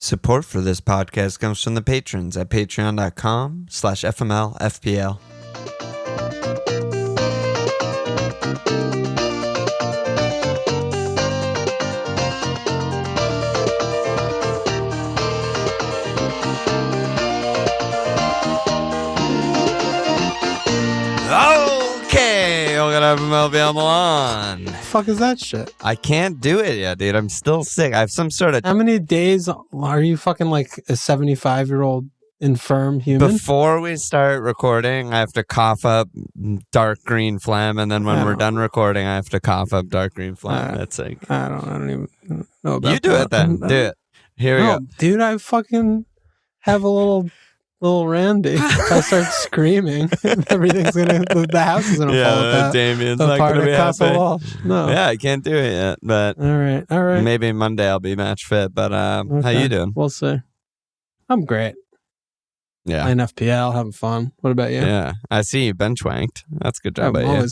Support for this podcast comes from the patrons at patreon.com/FMLFPL. Okay, we're gonna have FMLFPL on. The fuck is that shit? I can't do it yet, dude. I'm still sick. I have some sort of... How many days are you fucking like a 75-year-old infirm human? Before we start recording, I have to cough up dark green phlegm, and then when we're done recording, I have to cough up dark green phlegm. That's like... I don't even know about You do it then. Do it. Here we go. Dude, I fucking have a little Randy. If I start screaming, everything's gonna... The house is gonna fall apart. Damien's not gonna be happy. No. Yeah, I can't do it yet, but... All right. Maybe Monday I'll be match fit, but okay. How you doing? We'll see. I'm great. Yeah. Playing FPL, having fun. What about you? Yeah. I see you bench wanked. That's a good job by you.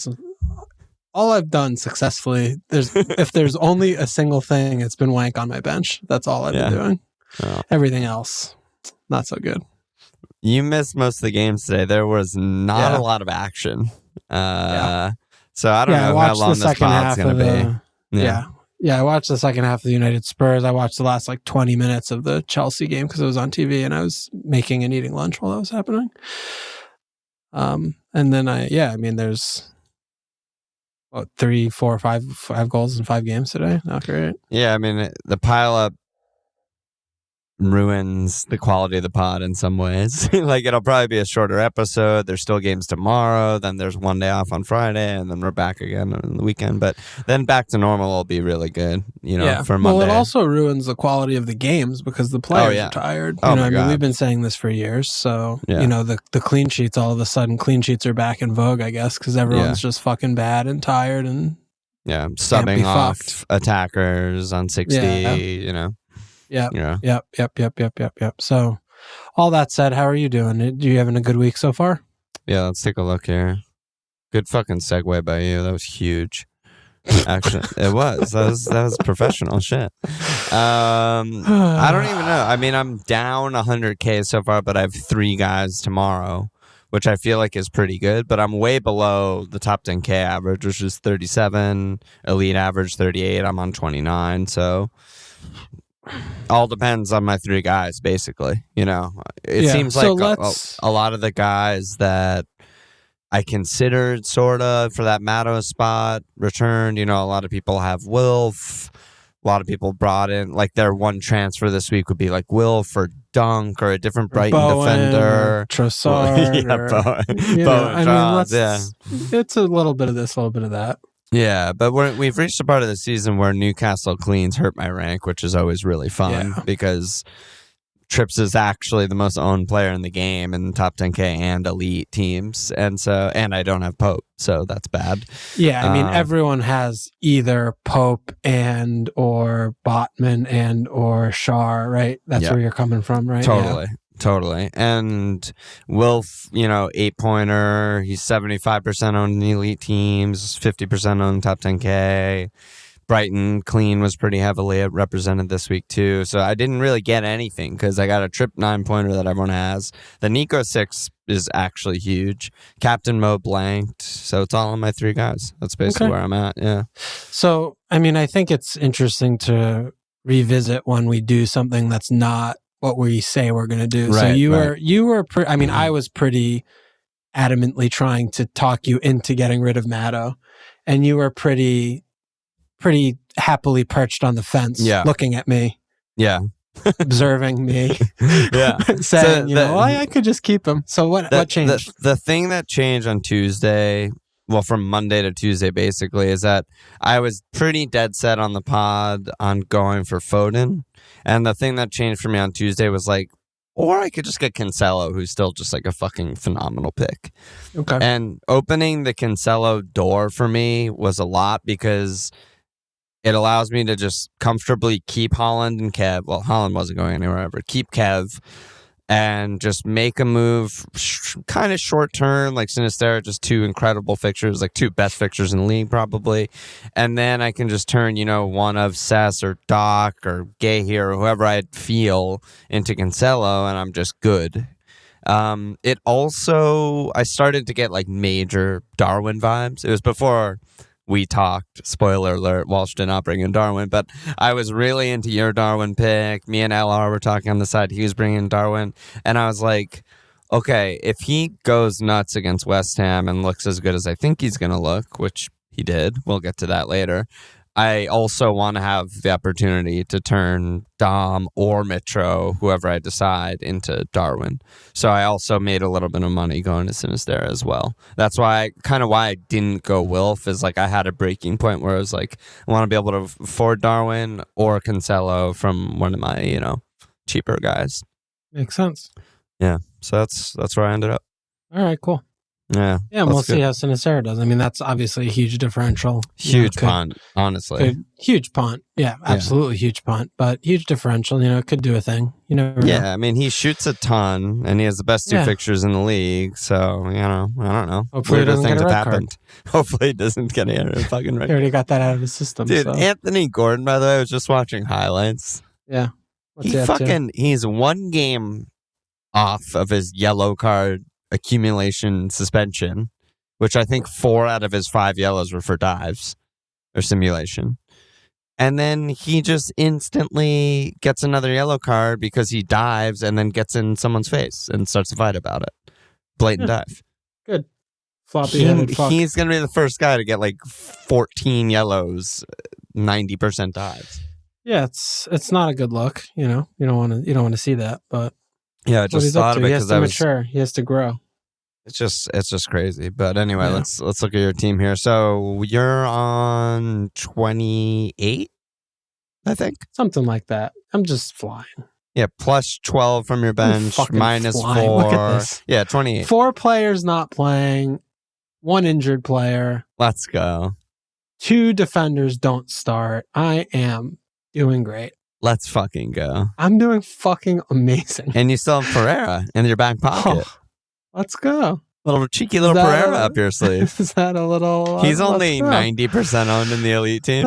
All I've done successfully, if there's only a single thing, it's been wank on my bench. That's all I've been doing. Oh. Everything else, not so good. You missed most of the games today. There was not a lot of action. So I don't know how long this pod's going to be. Yeah, I watched the second half of the United Spurs. I watched the last like 20 minutes of the Chelsea game because it was on TV and I was making and eating lunch while that was happening. And then there's 3, 4, 5 goals in 5 games today. Not great. Yeah, I mean, the pile up ruins the quality of the pod in some ways. Like, it'll probably be a shorter episode. There's still games tomorrow. Then there's one day off on Friday, and then we're back again on the weekend. But then back to normal will be really good, for Monday. Well, it also ruins the quality of the games because the players are tired. We've been saying this for years. So, the clean sheets, all of a sudden, clean sheets are back in vogue, I guess, because everyone's just fucking bad and tired and subbing off attackers on 60, Yep. So, all that said, how are you doing? You having a good week so far? Yeah, let's take a look here. Good fucking segue by you. That was huge. Actually, it was. That was professional shit. I don't even know. I mean, I'm down 100K so far, but I have 3 guys tomorrow, which I feel like is pretty good. But I'm way below the top 10K average, which is 37. Elite average 38. I'm on 29. So all depends on my 3 guys, basically. It seems like a lot of the guys that I considered sort of for that Matto spot returned. A lot of people have Wilf. A lot of people brought in, like, their one transfer this week would be like Wilf or Dunk or a different Brighton defender. Trossard. Bowen. It's a little bit of this, a little bit of that. Yeah, but we've reached a part of the season where Newcastle cleans hurt my rank, which is always really fun because Trips is actually the most owned player in the game in top 10K and elite teams. And I don't have Pope, so that's bad. Yeah, I mean, everyone has either Pope and or Botman and or Shar, right? That's where you're coming from, right? Totally. And Wilf, 8-pointer. He's 75% owned in the elite teams, 50% owned top 10K. Brighton clean was pretty heavily represented this week too. So I didn't really get anything because I got a trip 9-pointer that everyone has. The Nico 6 is actually huge. Captain Mo blanked. So it's all on my 3 guys. That's basically where I'm at. Yeah. So, I mean, I think it's interesting to revisit when we do something that's not what we say we're going to do. Right, so you were I was pretty adamantly trying to talk you into getting rid of Matto, and you were pretty happily perched on the fence looking at me. Yeah. Observing me. Yeah. Saying, I could just keep him. So what changed? The thing that changed on Tuesday, well, from Monday to Tuesday, basically, is that I was pretty dead set on the pod on going for Foden. And the thing that changed for me on Tuesday was like, or I could just get Cancelo, who's still just like a fucking phenomenal pick. Okay. And opening the Cancelo door for me was a lot because it allows me to just comfortably keep Haaland and Kev. Well, Haaland wasn't going anywhere ever. Keep Kev. and just make a move kind of short term, like Sinisterra, just 2 incredible fixtures, like 2 best fixtures in the league probably. And then I can just turn, one of Sess or Doc or Gay here or whoever I feel into Cancelo, and I'm just good. It also, I started to get like major Darwin vibes. It was before we talked, spoiler alert, Walsh did not bring in Darwin, but I was really into your Darwin pick. Me and LR were talking on the side. He was bringing Darwin. And I was like, okay, if he goes nuts against West Ham and looks as good as I think he's going to look, which he did, we'll get to that later, I also want to have the opportunity to turn Dom or Mitro, whoever I decide, into Darwin. So I also made a little bit of money going to Sinisterra as well. That's why I didn't go Wilf, is like I had a breaking point where I was like, I want to be able to afford Darwin or Cancelo from one of my, cheaper guys. Makes sense. Yeah. So that's where I ended up. All right, cool. Yeah. Yeah, and we'll see how Sinisterra does. I mean, that's obviously a huge differential. Huge punt, honestly. Huge punt. Yeah, absolutely huge punt. But huge differential, it could do a thing. You never know. I mean, he shoots a ton, and he has the best 2 fixtures in the league. So, I don't know. Hopefully weirder things have happened. Hopefully he doesn't get a fucking red He already got that out of his system. Dude, so. Anthony Gordon, by the way, I was just watching highlights. Yeah. He's 1 game off of his yellow card accumulation suspension, which I think 4 out of his 5 yellows were for dives or simulation. And then he just instantly gets another yellow card because he dives and then gets in someone's face and starts to fight about it. Blatant dive. Good. Floppy-headed fuck. He's going to be the first guy to get like 14 yellows, 90% dives. Yeah, it's not a good look, You don't want to see that, but yeah, I just thought of it because I was mature. He has to grow. It's just crazy. But anyway, let's look at your team here. So you're on 28, I think, something like that. I'm just flying. Yeah, plus 12 from your bench, minus flying. 4. Look at this. Yeah, 28. 4 players not playing, 1 injured player. Let's go. 2 defenders don't start. I am doing great. Let's fucking go. I'm doing fucking amazing. And you still have Pereira in your back pocket. Let's go. Cheeky little Pereira up your sleeve. Is that a little... He's only 90% owned in the elite teams.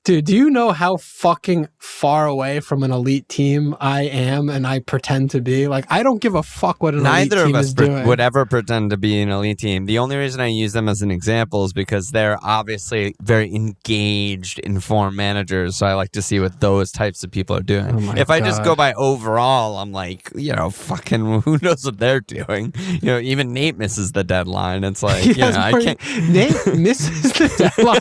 Dude, do you know how fucking far away from an elite team I am and I pretend to be? Like, I don't give a fuck what an elite team is doing. Neither of us would ever pretend to be an elite team. The only reason I use them as an example is because they're obviously very engaged, informed managers. So I like to see what those types of people are doing. If I just go by overall, I'm like, fucking who knows what they're doing? Even Nate misses the deadline. It's like, I can't. Nate misses the deadline.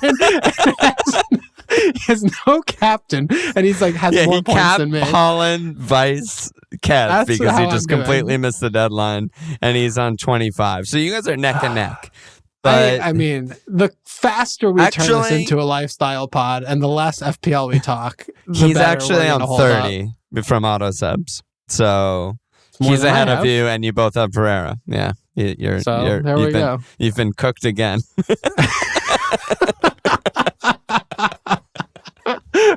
He has no captain, and he's like has more points than me. Holland, Vice, Kev, because he just completely missed the deadline, and he's on 25. So you guys are neck and neck. But I mean, the faster we turn this into a lifestyle pod, and the less FPL we talk, he's actually on 30 from Auto Subs. So he's ahead of you, and you both have Pereira. Yeah, there we go. You've been cooked again.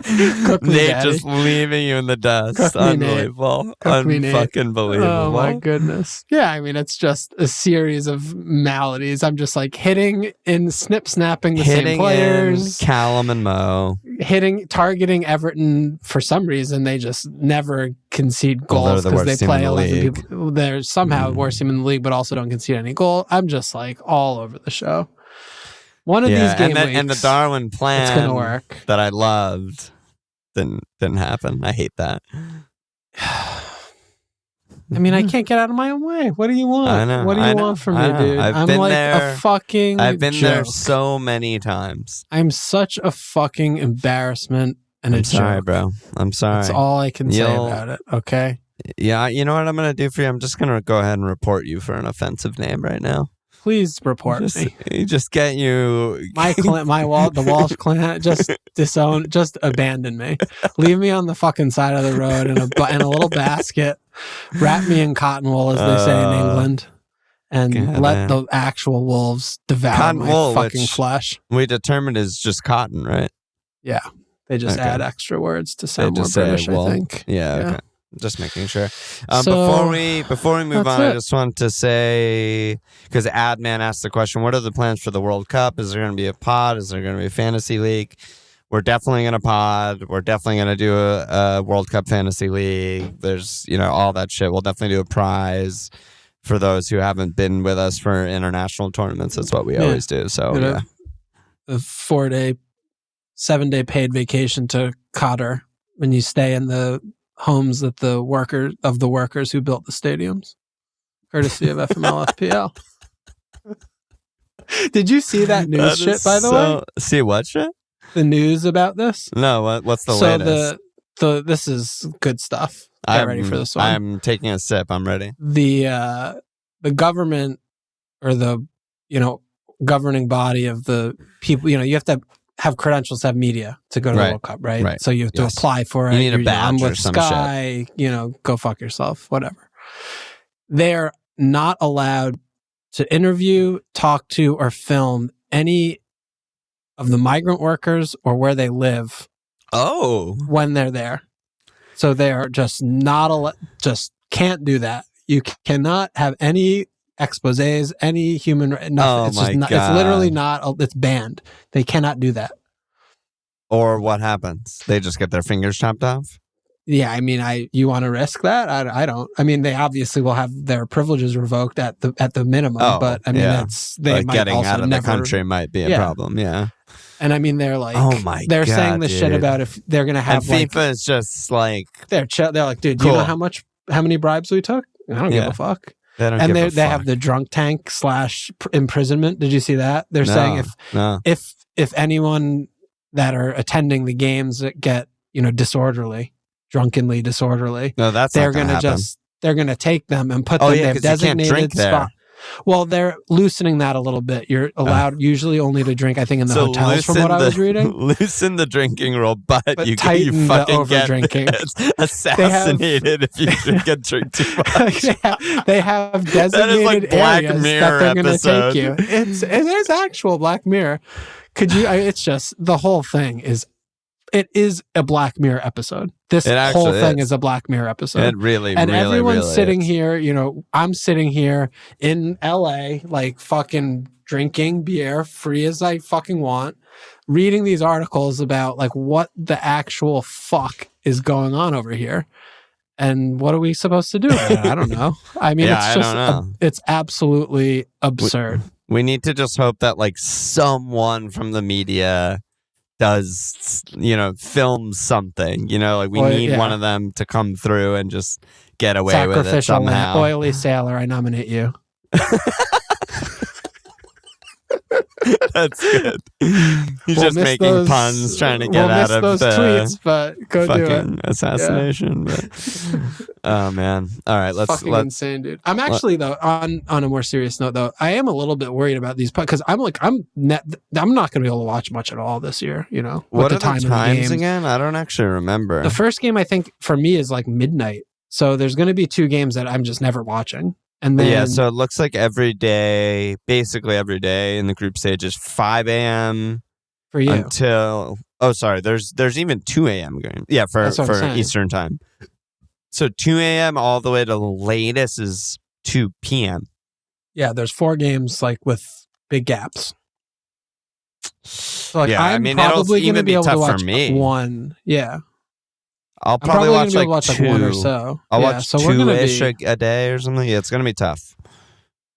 Nate just leaving you in the dust. Unbelievable. Unfucking believable. Oh my goodness. Yeah, I mean, it's just a series of maladies. I'm just like snapping the same players. Callum and Mo. Targeting Everton. For some reason, they just never concede goals because they play 11 people. They're somehow worst team in the league, but also don't concede any goal. I'm just like all over the show. One of these game weeks, and the Darwin plan it's gonna work. That I loved didn't happen. I hate that. I mean, I can't get out of my own way. What do you want? I know. What do you want from me, dude? I've been there. A fucking I've been joke. there so many times. I'm such a fucking embarrassment and a joke. Sorry, bro. I'm sorry. That's all I can say about it. Okay. Yeah, you know what I'm gonna do for you? I'm just gonna go ahead and report you for an offensive name right now. Please report me. Just get you. The Walsh clan, just disown, just abandon me. Leave me on the fucking side of the road in a little basket. Wrap me in cotton wool, as they say in England, and let the actual wolves devour my fucking flesh. We determined is just cotton, right? Yeah, they just add extra words to sound more British. I think. Yeah. Okay. Just making sure. So, Before we move that's on, I it. just want to say, because Adman asked the question, what are the plans for the World Cup? Is there going to be a pod? Is there going to be a fantasy league? We're definitely going to pod. We're definitely going to do a World Cup fantasy league. There's, all that shit. We'll definitely do a prize for those who haven't been with us for international tournaments. That's what we always do. So, yeah. A 7-day paid vacation to Qatar when you stay in the homes that the workers who built the stadiums, courtesy of FMLFPL. Did you see that news shit, by the way? See what shit? The news about this? No, what's the latest? This is good stuff. Get ready for this one. I'm taking a sip. I'm ready. The government or the governing body of the people, you have to have credentials to have media to go to the World Cup, right? So you have to apply for it. You need a badge I'm with or some Sky, go fuck yourself, whatever. They're not allowed to interview, talk to, or film any of the migrant workers or where they live. Oh. When they're there. So they are just just can't do that. You cannot have any exposés, any human, nothing. Oh it's my just God. it's literally not, it's banned. They cannot do that. Or what happens? They just get their fingers chopped off? Yeah, I mean, you want to risk that? I don't. I mean, they obviously will have their privileges revoked at the minimum, but I mean, they might getting also out of never, the country might be a problem. Yeah. And I mean, they're like, oh my they're God, saying this shit about if they're gonna have and FIFA is just like they're like, dude, do you know how many bribes we took? I don't give a fuck. They don't give a fuck. They have the drunk tank / imprisonment. Did you see that? They're saying if anyone that are attending the games that get drunkenly disorderly, they're gonna take them and put them in their designated spot. Well, they're loosening that a little bit. You're allowed usually only to drink, I think, in the hotels from what I was reading. Loosen the drinking rule, but you tighten the over-drinking. Assassinated if you drink too much. They have designated Black areas Mirror that they're going to episode. take you. It is actual Black Mirror. It's just, the whole thing it is a Black Mirror episode. This whole thing is a Black Mirror episode. It really, and really, everyone's really sitting is. here, I'm sitting here in LA, like fucking drinking beer, free as I fucking want, reading these articles about like what the actual fuck is going on over here. And what are we supposed to do? I don't know. I mean, it's absolutely absurd. We need to just hope that like someone from the media does, film something, like we need one of them to come through and just get away with it somehow. Oily sailor, I nominate you. That's good. He's just making puns, trying to get out of those tweets, but go do it. Assassination. Yeah. But, oh man! All right, let's insane, dude. I'm actually though on a more serious note though. I am a little bit worried about these because I'm not going to be able to watch much at all this year. What are the times again? I don't actually remember. The first game I think for me is like midnight, so there's going to be 2 games that I'm just never watching. And then, so it looks like basically every day in the group stage is 5 a.m. for you until there's even 2 a.m. game. Yeah, for Eastern time. So 2 a.m. all the way to the latest is 2 p.m. Yeah, there's 4 games like with big gaps. So I'm probably going to be able to watch one. Yeah. I'll probably watch like 2 1 or so. I'll watch 2-ish a day or something. Yeah, it's going to be tough.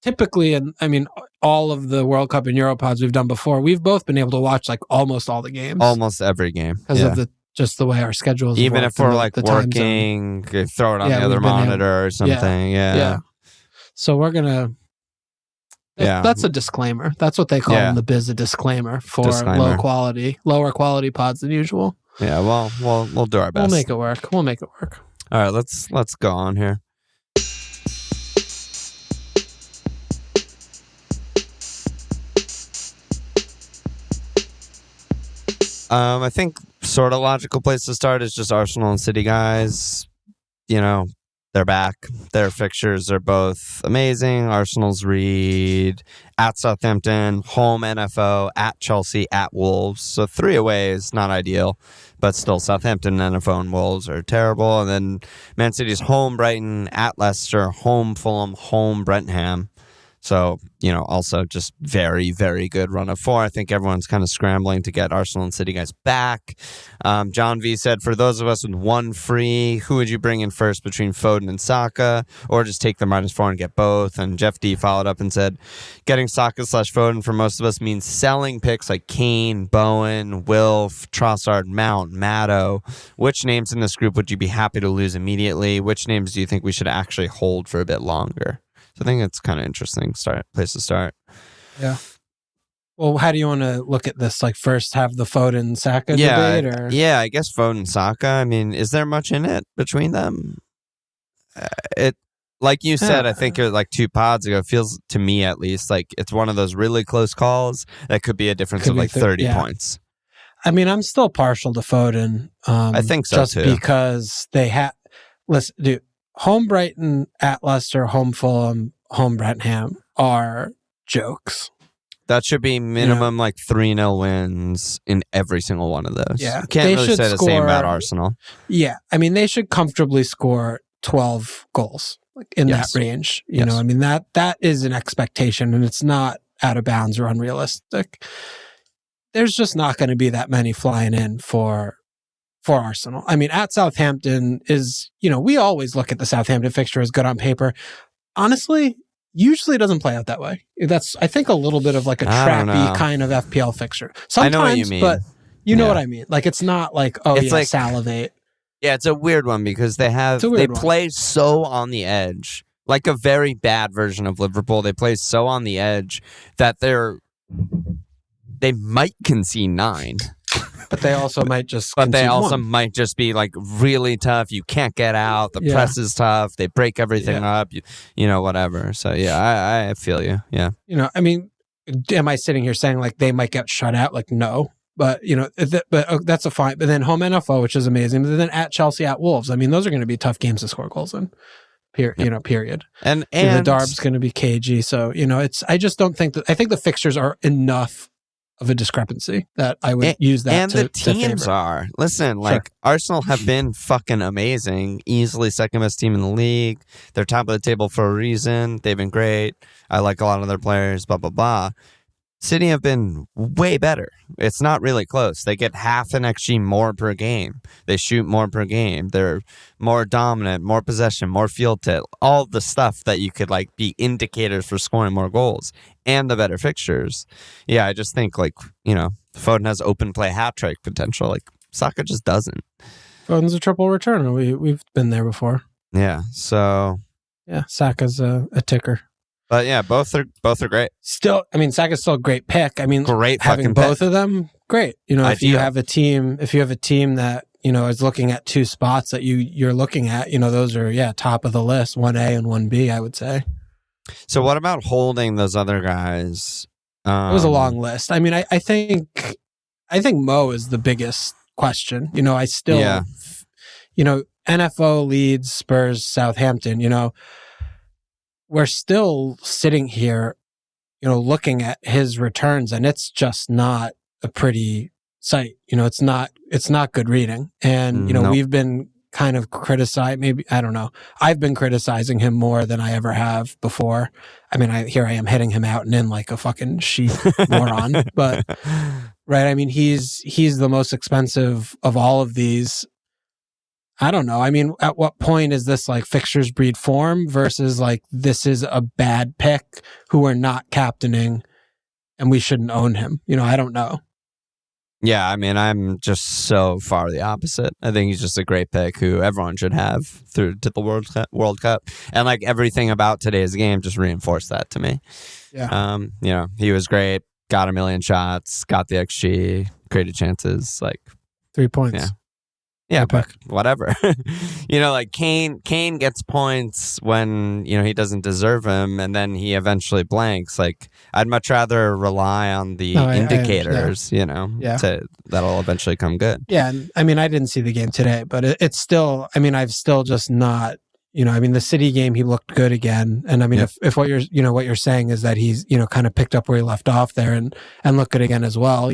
Typically, and I mean, all of the World Cup and Europods we've done before, we've both been able to watch like almost all the games. Almost every game. Because of the way our schedules even if we're like working, throw it on the other monitor or something. Yeah. So we're going to... That's a disclaimer. That's what they call in the biz, a disclaimer for lower quality pods than usual. Yeah, well, we'll do our best. We'll make it work. All right, let's go on here. I think sort of logical place to start is just Arsenal and City guys. They're back. Their fixtures are both amazing. Arsenal's read at Southampton, home NFO, at Chelsea, at Wolves. So 3 away is not ideal, but still Southampton, NFO, and Wolves are terrible. And then Man City's home Brighton, at Leicester, home Fulham, home Brentford. So, also just very, very good run of 4. I think everyone's kind of scrambling to get Arsenal and City guys back. John V said, for those of us with 1 free, who would you bring in first between Foden and Saka? Or just take the -4 and get both? And Jeff D followed up and said, getting Saka/Foden for most of us means selling picks like Kane, Bowen, Wilf, Trossard, Mount, Maddo. Which names in this group would you be happy to lose immediately? Which names do you think we should actually hold for a bit longer? I think it's kind of interesting place to start. Yeah. Well, how do you want to look at this? Like first have the Foden Saka debate? Or? Yeah, I guess Foden Saka. I mean, is there much in it between them? It, like you said, I think it was like 2 pods ago, feels to me at least like it's one of those really close calls that could be a difference of like 30 points. I mean, I'm still partial to Foden. I think so just too. Because they have, listen, dude, home Brighton, at Leicester, home Fulham, home Brentford are jokes. That should be minimum like 3-0 wins in every single one of those. Yeah. You can't really say the same about Arsenal. Yeah. I mean, they should comfortably score 12 goals like in that range. You know, I mean, that is an expectation and it's not out of bounds or unrealistic. There's just not going to be that many flying in for Arsenal. I mean, at Southampton is, we always look at the Southampton fixture as good on paper. Honestly, usually it doesn't play out that way. That's, I think, a little bit of like a trappy kind of FPL fixture. Sometimes, I know what you mean. But you know what I mean. Like, it's not like, it's like, salivate. Yeah, it's a weird one because they play so on the edge. Like a very bad version of Liverpool. They play so on the edge that they might concede 9. But they also might just might just be like really tough. You can't get out. The press is tough. They break everything up. Whatever. So I feel you. Yeah. I mean, am I sitting here saying like they might get shut out? Like no. But that's a fine. But then home NFO, which is amazing. But then at Chelsea, at Wolves. I mean, those are going to be tough games to score goals in. Period. And the Darb's going to be cagey. So I just don't think that. I think the fixtures are enough of a discrepancy that I would use that and to the teams favor. Are. Listen, like Arsenal have been fucking amazing. Easily second best team in the league. They're top of the table for a reason. They've been great. I like a lot of their players, blah, blah, blah. City have been way better. It's not really close. They get half an XG more per game. They shoot more per game. They're more dominant, more possession, more field tilt. All the stuff that you could like be indicators for scoring more goals and the better fixtures. Yeah, I just think like, Foden has open play hat trick potential. Like Saka just doesn't. Foden's a triple returner. We've been there before. Yeah. So yeah, Saka's a ticker. But yeah, both are great. Still, I mean, Saka's still a great pick. I mean, great having both of them, great. If you have a team that is looking at 2 spots that you're looking at, those are top of the list, 1A and 1B, I would say. So what about holding those other guys? It was a long list. I mean, I think Mo is the biggest question. I still, NFO leads Spurs, Southampton. We're still sitting here, looking at his returns, and it's just not a pretty sight. It's not good reading. And, we've been kind of criticized, maybe, I don't know. I've been criticizing him more than I ever have before. I mean, here I am hitting him out and in like a fucking sheep moron. But, right, I mean, he's the most expensive of all of these. I don't know. I mean, at what point is this like fixtures breed form versus like this is a bad pick who we're not captaining and we shouldn't own him? I don't know. Yeah, I mean, I'm just so far the opposite. I think he's just a great pick who everyone should have through to the World Cup. And like everything about today's game just reinforced that to me. Yeah. He was great, got a million shots, got the XG, created chances, like 3 points. Yeah. Yeah, but whatever. Like Kane gets points when, he doesn't deserve them and then he eventually blanks. Like I'd much rather rely on the indicators, that'll eventually come good. Yeah. And I mean, I didn't see the game today, but it's still, I mean, I've still just not, I mean, the City game, he looked good again. And I mean, if what you're saying is that he's, kind of picked up where he left off there and looked good again as well,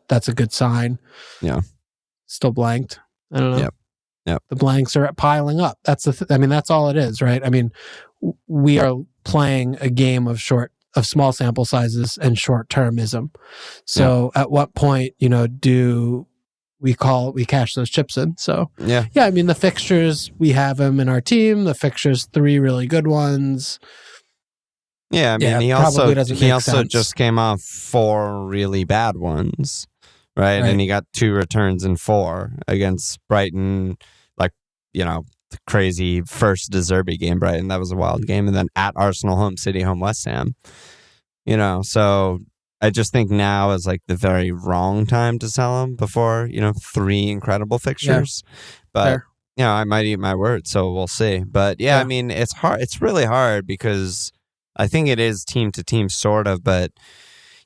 that's a good sign. Yeah. Still blanked. I don't know. Yep. The blanks are piling up. That's that's all it is, right? I mean, we are playing a game of small sample sizes and short-termism. So at what point, do we cash those chips in? So I mean, the fixtures, we have him in our team. The fixtures, 3 really good ones. Yeah, I mean, he also just came off 4 really bad ones, right? And he got 2 returns in 4 against Brighton, the crazy first De Zerbi game, Brighton. That was a wild game. And then at Arsenal, home, City, home, West Ham. So I just think now is the very wrong time to sell him before, 3 incredible fixtures. But, I might eat my word, so we'll see. But I mean, it's hard. It's really hard because I think it is team to team sort of, but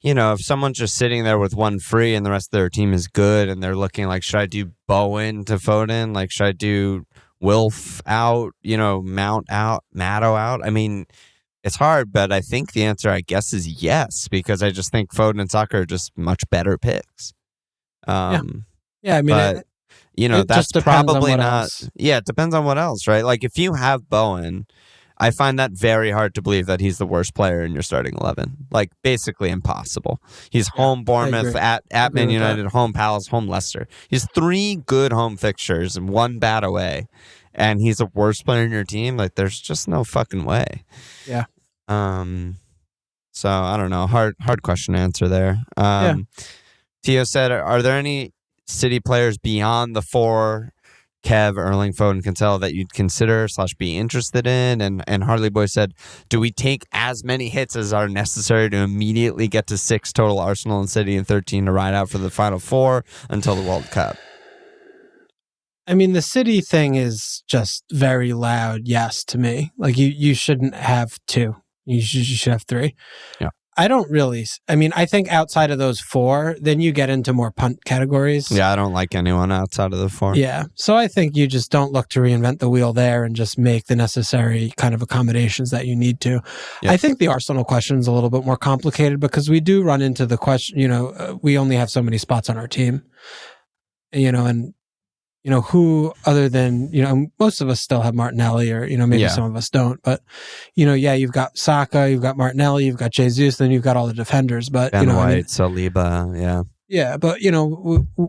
if someone's just sitting there with 1 free and the rest of their team is good and they're looking should I do Bowen to Foden? Should I do Wilf out, Mount out, Matto out? I mean, it's hard, but I think the answer, I guess, is yes, because I just think Foden and Saka are just much better picks. I mean, but, that's probably not. Else. Yeah, it depends on what else, right? If you have Bowen, I find that very hard to believe that he's the worst player in your starting 11. Basically impossible. He's home Bournemouth, at Man United, home Palace, home Leicester. He's 3 good home fixtures and 1 bad away. And he's the worst player in your team. There's just no fucking way. Yeah. So I don't know. Hard question to answer there. Tio said, are there any City players beyond the 4, Kev, Erling, Foden, Cancelo, that you'd consider / be interested in? And Harley Boy said, do we take as many hits as are necessary to immediately get to 6 total Arsenal and City and 13 to ride out for the final 4 until the World Cup? I mean, the City thing is just very loud yes to me. You shouldn't have 2. You should have 3. Yeah. I think outside of those 4, then you get into more punt categories. Yeah, I don't like anyone outside of the 4. Yeah. So I think you just don't look to reinvent the wheel there and just make the necessary kind of accommodations that you need to. Yeah. I think the Arsenal question is a little bit more complicated because we do run into the question, we only have so many spots on our team, and who other than, most of us still have Martinelli or, maybe some of us don't, but, you've got Saka, you've got Martinelli, you've got Jesus, then you've got all the defenders, but, Ben White, Saliba, yeah. Yeah, but,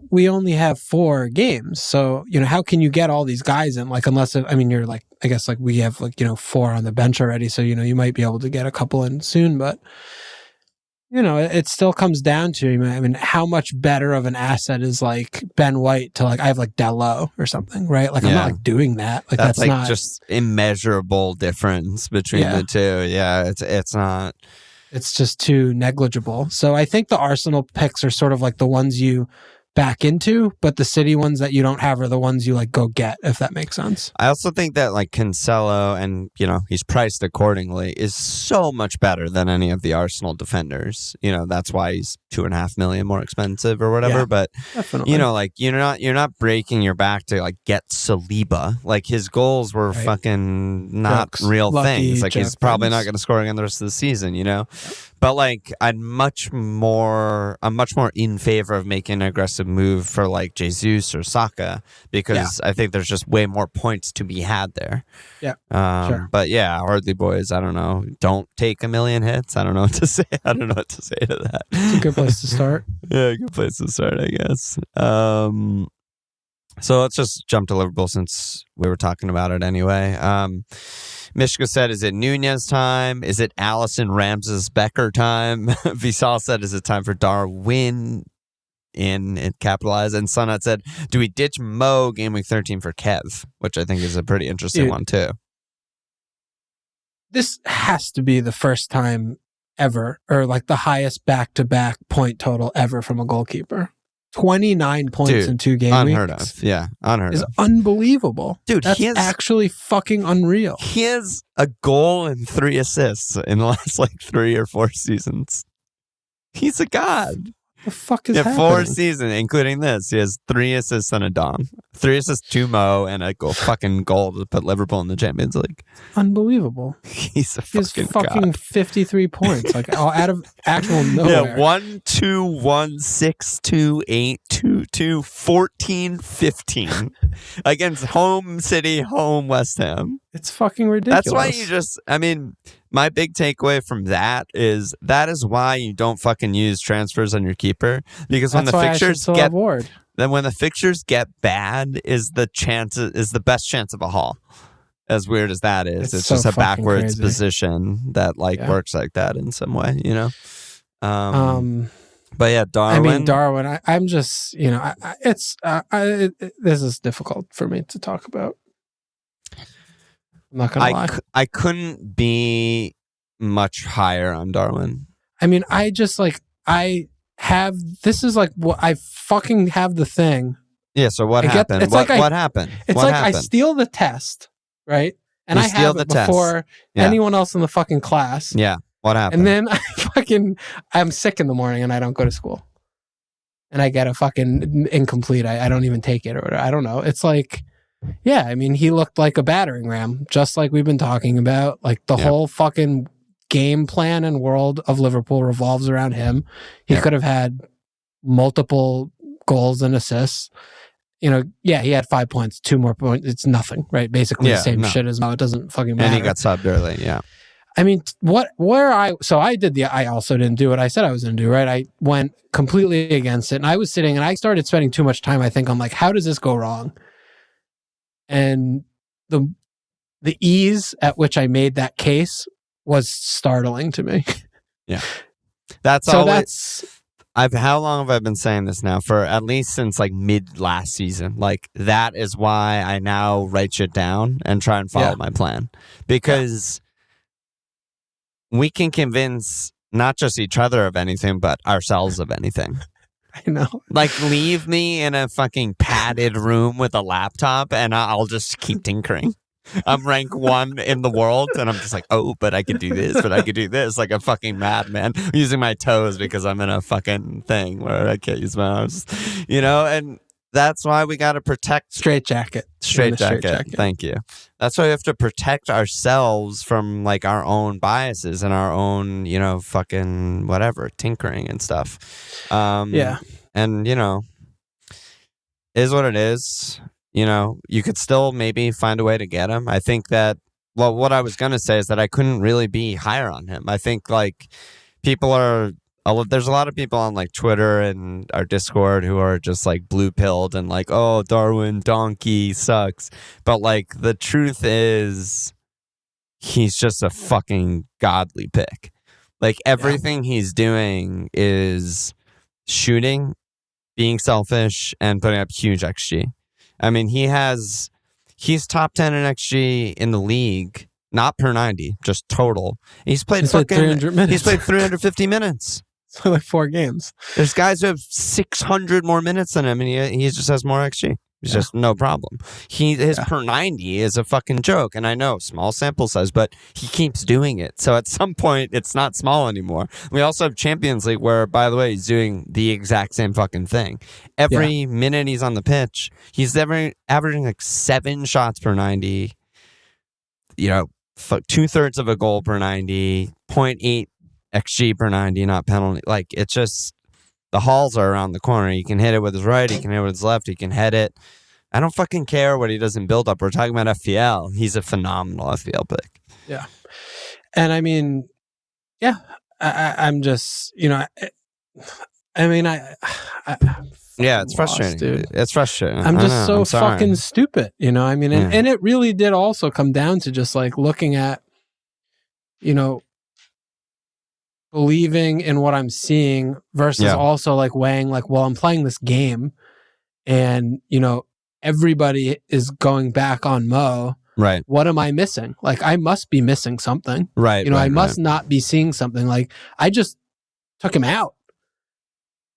we only have 4 games. So, how can you get all these guys in? Unless, you're I guess we have 4 on the bench already. So, you might be able to get a couple in soon, but, it still comes down to, how much better of an asset is Ben White to I have Dello or something, right? I'm not doing that. That's not just immeasurable difference between the two. Yeah, it's not. It's just too negligible. So I think the Arsenal picks are sort of the ones you back into, but the City ones that you don't have are the ones you go get, if that makes sense. I also think that Cancelo, and he's priced accordingly, is so much better than any of the Arsenal defenders. That's why he's $2.5 million more expensive or whatever. But definitely. You're not breaking your back to get Saliba. His goals were fucking not real things. He's probably not going to score again the rest of the season. But I'm much more in favor of making an aggressive move for Jesus or Saka because I think there's just way more points to be had there. Yeah. Sure. But Hardly Boys, I don't know. Don't take 1 million hits. I don't know what to say. I don't know what to say to that. It's a good place to start. Yeah, good place to start, I guess. So let's just jump to Liverpool since we were talking about it anyway. Mishka said, is it Núñez time? Is it Allison Ramses Becker time? Visal said, is it time for Darwin in capitalize? And Sunat said, do we ditch Mo Gameweek 13 for Kev? Which I think is a pretty interesting one too. This has to be the first time ever, or the highest back-to-back point total ever from a goalkeeper. 29 points in 2 game unheard weeks. Of. Yeah, unheard is of. Unbelievable. Dude, that's actually fucking unreal. He has a goal and 3 assists in the last 3 or 4 seasons. He's a god. The fuck is Yeah, happening? 4 seasons, including this. He has 3 assists and a dom. 3 assists to Mo and a fucking goal to put Liverpool in the Champions League. Unbelievable. He's a He has fucking fucking god. 53 points, like out of actual nowhere. Yeah, 1, 2, 1, 6, 2, 8, 2, 2, 14, 15 against home City, home West Ham. It's fucking ridiculous. That's why you just, I mean, my big takeaway from that is why you don't fucking use transfers on your keeper, because when That's the why fixtures I get Ward. then when the fixtures get bad is the best chance of a haul. As weird as that is, it's so just a fucking backwards crazy. position that works like that in some way, you know. But yeah, Darwin. I mean, Darwin. I'm just, you know, this is difficult for me to talk about. I'm not gonna lie. I couldn't be much higher on Darwin. I mean, I just this is like what I fucking have the thing. Yeah. So what happened? What happened? It's what like happened? I steal the test, right? And I have it before anyone else in the fucking class. Yeah. What happened? And then I'm sick in the morning and I don't go to school. And I get a fucking incomplete. I don't even take it or whatever. I don't know. It's like, yeah, I mean, he looked like a battering ram, just like we've been talking about. Like the whole fucking game plan and world of Liverpool revolves around him. He could have had multiple goals and assists. You know, yeah, he had 5 points, 2 more points. It's nothing, right? Basically the same shit as Mo. It doesn't fucking matter. And he got subbed early, yeah. I mean, I also didn't do what I said I was going to do, right? I went completely against it. And I was sitting and I started spending too much time. I think I'm like, how does this go wrong? And the ease at which I made that case was startling to me. Yeah. How long have I been saying this now? For at least since like mid last season. Like that is why I now write shit down and try and follow my plan. Because we can convince not just each other of anything, but ourselves of anything. I know. Like, leave me in a fucking padded room with a laptop and I'll just keep tinkering. I'm rank 1 in the world and I'm just like, oh, but I could do this, but I could do this. Like a fucking madman using my toes because I'm in a fucking thing where I can't use my arms. You know, and that's why we got to protect... Straight jacket. Thank you. That's why we have to protect ourselves from like our own biases and our own, you know, fucking whatever, tinkering and stuff. And, you know, is what it is. You know, you could still maybe find a way to get him. I think that, well, what I was going to say is that I couldn't really be higher on him. I think like there's a lot of people on like Twitter and our Discord who are just like blue pilled and like, oh, Darwin donkey sucks. But like the truth is he's just a fucking godly pick. Like everything he's doing is shooting, being selfish, and putting up huge XG. I mean, he's top 10 in XG in the league, not per 90, just total. He's played 300 minutes. He's played 350 minutes. So like 4 games. There's guys who have 600 more minutes than him, and he just has more XG. It's just no problem. His per 90 is a fucking joke, and I know, small sample size, but he keeps doing it. So at some point, it's not small anymore. We also have Champions League where, by the way, he's doing the exact same fucking thing. Every minute he's on the pitch, he's averaging like 7 shots per 90, you know, 2/3 of a goal per 90, 0.8 XG per 90, not penalty. Like, it's just... The hauls are around the corner. He can hit it with his right. He can hit it with his left. He can head it. I don't fucking care what he does in build-up. We're talking about FPL. He's a phenomenal FPL pick. Yeah. And I mean, yeah, I'm just, you know, it's frustrating, dude. It's frustrating. I'm just so fucking stupid, you know? I mean, and it really did also come down to just like looking at, you know, believing in what I'm seeing versus also like weighing like, well, I'm playing this game and, you know, everybody is going back on Mo. Right. What am I missing? Like, I must be missing something. Right. You know, I must not be seeing something. Like, I just took him out.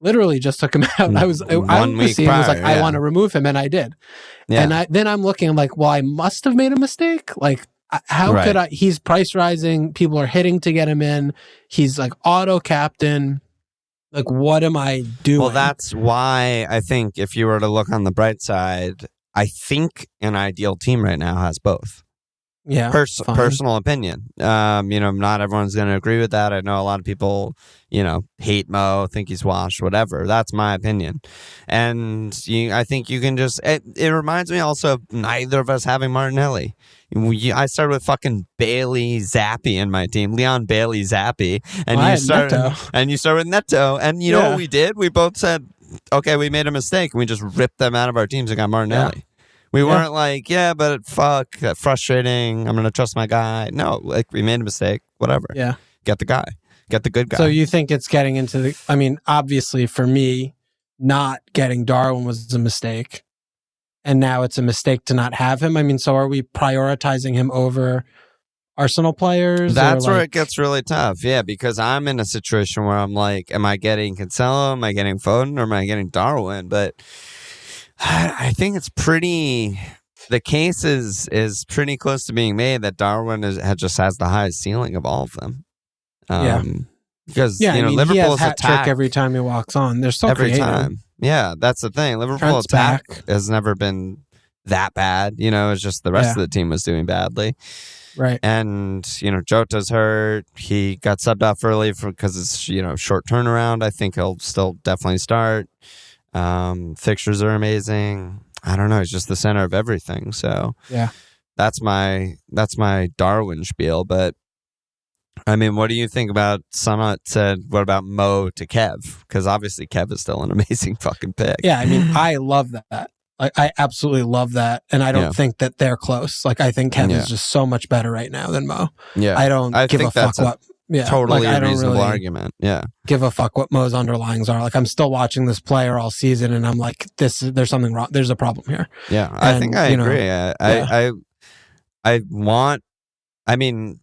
Literally just took him out. I was like, I want to remove him, and I did. Yeah. And then I'm looking, I'm like, well, I must have made a mistake. Like, how could I? He's price rising. People are hitting to get him in. He's like auto captain. Like, what am I doing? Well, that's why I think if you were to look on the bright side, I think an ideal team right now has both. Yeah, Personal opinion. Not everyone's going to agree with that. I know a lot of people, hate Mo, think he's washed, whatever. That's my opinion. And I think you can just... It reminds me also of neither of us having Martinelli. I started with fucking Bailey Zappi in my team, Leon Bailey Zappi, and you start with Neto. And you know what we did? We both said, okay, we made a mistake, and we just ripped them out of our teams and got Martinelli. Yeah. We weren't like, but fuck, frustrating. I'm going to trust my guy. No, like we made a mistake. Whatever. Yeah. Get the guy. Get the good guy. So you think it's getting into the... I mean, obviously for me, not getting Darwin was a mistake. And now it's a mistake to not have him. I mean, so are we prioritizing him over Arsenal players? That's where it gets really tough. Yeah, because I'm in a situation where I'm like, am I getting Cancelo? Am I getting Foden? Or am I getting Darwin? But... I think it's pretty... The case is pretty close to being made that Darwin just has the highest ceiling of all of them. Because, Liverpool's he has hat trick every time he walks on. They're so every creative. time. Yeah, that's the thing. Liverpool's attack has never been that bad. It's just the rest of the team was doing badly. Right. And, Jota's hurt. He got subbed off early because it's, short turnaround. I think he'll still definitely start. Fixtures are amazing. I don't know. He's just the center of everything. So yeah, that's my Darwin spiel. But I mean, what do you think about? Someone said, what about Mo to Kev? Because obviously Kev is still an amazing fucking pick. Yeah, I mean, I love that. Like, I absolutely love that, and I don't think that they're close. Like, I think Kev is just so much better right now than Mo. Yeah, I don't give a fuck what. Yeah, totally a reasonable argument. Yeah, give a fuck what Mo's underlyings are. Like, I'm still watching this player all season, and I'm like, there's something wrong. There's a problem here. Yeah, I think I agree. I mean,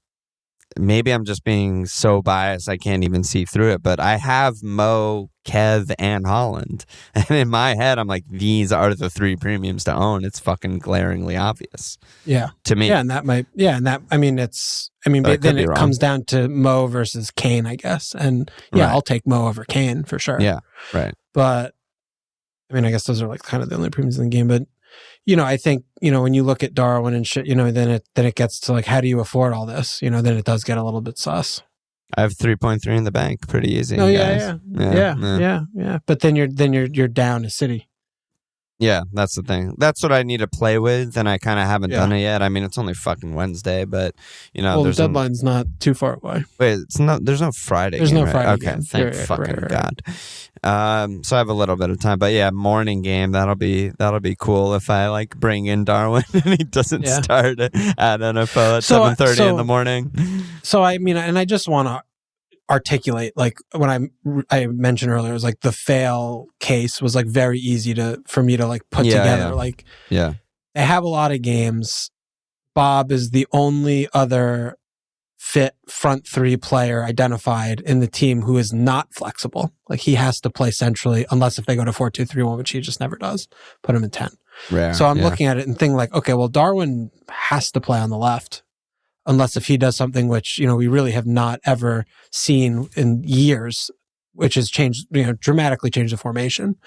maybe I'm just being so biased I can't even see through it. But I have Mo, Kev, and Holland, and in my head, I'm like, these are the three premiums to own. It's fucking glaringly obvious. Yeah, to me. Yeah, and that might. Yeah, and that. I mean, but then it comes down to Mo versus Kane, I guess. And yeah, I'll take Mo over Kane for sure. Yeah, right. But I mean, I guess those are like kind of the only premiums in the game. But I think when you look at Darwin and shit, then it gets to like, how do you afford all this? Then it does get a little bit sus. I have 3.3 in the bank, pretty easy. Oh yeah. But then you're down a City. Yeah, that's the thing. That's what I need to play with, and I kind of haven't done it yet. I mean, it's only fucking Wednesday, but the deadline's not too far away. Wait, there's no Friday. There's game, no Friday. Okay, game. thank fucking God. So I have a little bit of time, but yeah, morning game. That'll be cool if I like bring in Darwin and he doesn't start at NFL at 7:30 in the morning. So I mean, and I just want to articulate, like when I mentioned earlier, it was like the fail case was like very easy for me to like put together. Like, they have a lot of games. Bob is the only other fit front three player identified in the team who is not flexible. Like, he has to play centrally unless if they go to 4-2-3-1, which he just never does. Put him in 10. Rare, so I'm looking at it and thinking like, okay, well, Darwin has to play on the left. Unless if he does something which, we really have not ever seen in years, which has changed, dramatically changed the formation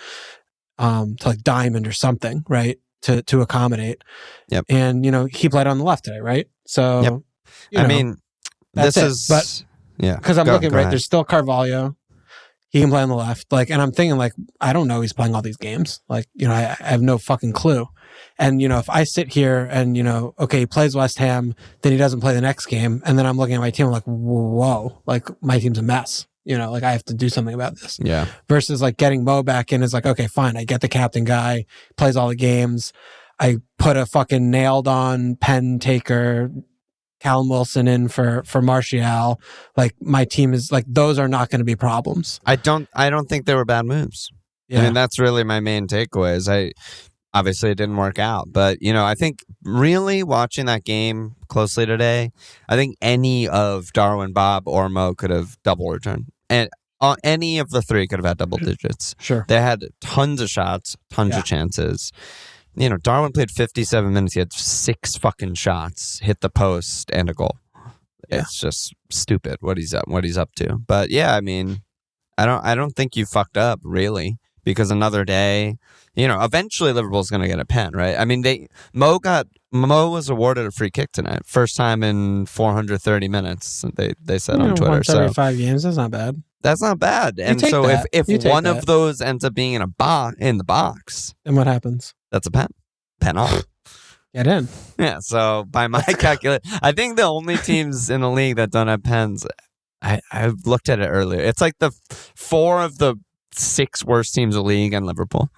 to like diamond or something, right? To accommodate. Yep. And, he played on the left today, right? So, I mean, that's because I'm looking, right? There's still Carvalho. He can play on the left. Like, and I'm thinking like, I don't know he's playing all these games. Like, I have no fucking clue. And, if I sit here and, okay, he plays West Ham, then he doesn't play the next game. And then I'm looking at my team, I'm like, whoa, like my team's a mess. Like I have to do something about this. Yeah. Versus like getting Mo back in is like, okay, fine. I get the captain guy, plays all the games. I put a fucking nailed on pen taker, Callum Wilson in for Martial. Like my team is like, those are not going to be problems. I don't think they were bad moves. Yeah. I mean, that's really my main takeaway is obviously it didn't work out, but I think really watching that game closely today, I think any of Darwin, Bob, or Mo could have double returned, and any of the three could have had double digits. Sure, they had tons of shots, tons of chances. Darwin played 57 minutes. He had 6 fucking shots, hit the post, and a goal. Yeah. It's just stupid what he's up to. But yeah, I mean, I don't think you fucked up really, because another day, eventually Liverpool's going to get a pen, right? I mean, Mo was awarded a free kick tonight, first time in 430 minutes. They said on Twitter. Once every 5 games, that's not bad. That's not bad. And so if one of those ends up being in the box, then what happens? That's a pen off. Get in. Yeah. So by my calculation, I think the only teams in the league that don't have pens. I looked at it earlier. It's like the 4 of the 6 worst teams in the league and Liverpool.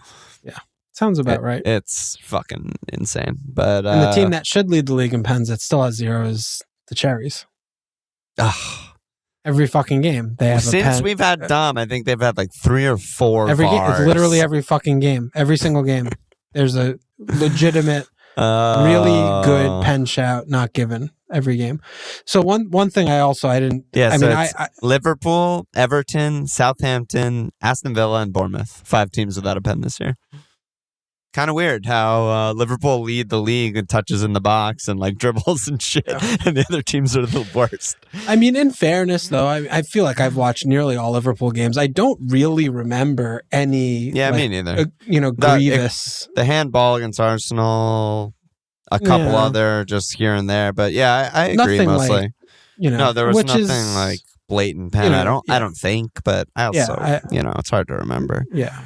Yeah. Sounds about right. It's fucking insane. But and the team that should lead the league in pens that still has 0 is the Cherries. Every fucking game they have a pen. Since we've had Dom, I think they've had like 3 or 4 every VARs. game. It's literally every fucking game. Every single game. There's a legitimate, really good pen shout not given every game. So one thing I didn't. Yeah, I so mean, it's Liverpool, Everton, Southampton, Aston Villa, and Bournemouth. 5 teams without a pen this year. Kind of weird how Liverpool lead the league in touches in the box and like dribbles and shit, and the other teams are the worst. I mean, in fairness, though, I feel like I've watched nearly all Liverpool games. I don't really remember any. Yeah, me neither. Grievous. The handball against Arsenal, a couple other just here and there, but yeah, I agree nothing mostly. Like, no, there was nothing like blatant pen. I don't think, but I also, it's hard to remember. Yeah.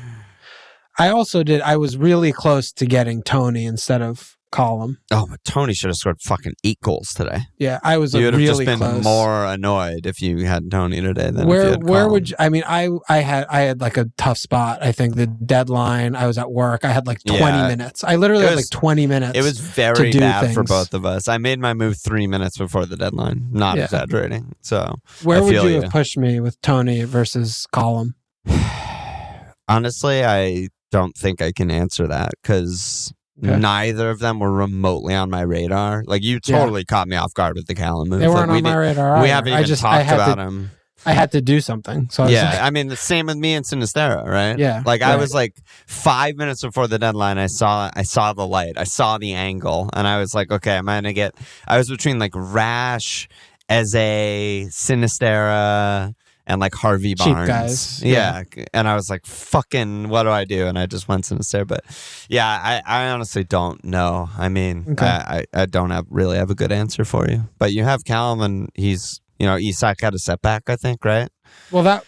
I was really close to getting Tony instead of Column. Oh, but Tony should have scored fucking 8 goals today. Yeah, I was you would really have just been close. more annoyed if you had Tony today than if you had where Column. would you, I mean, I had like a tough spot. I think the deadline, I was at work. I had like 20 minutes. I literally had like 20 minutes. It was very bad things. for both of us. I made my move 3 minutes before the deadline. Not exaggerating. So where would you have pushed me with Tony versus Column? Honestly, I don't think I can answer that because neither of them were remotely on my radar. Like you totally caught me off guard with the Callum move. They weren't on my radar. We haven't even talked about him. I had to do something. So I mean, the same with me and Sinistera, right? Yeah. Like I was like 5 minutes before the deadline, I saw the light, I saw the angle, and I was like, okay, I was between like Rash, Eze, Sinistera, and like Harvey Barnes. Cheap guys. Yeah. And I was like, fucking, what do I do? And I just went Sinister. But yeah, I honestly don't know. I mean, I don't really have a good answer for you. But you have Callum, and he's, Isak had a setback, I think, right? Well, that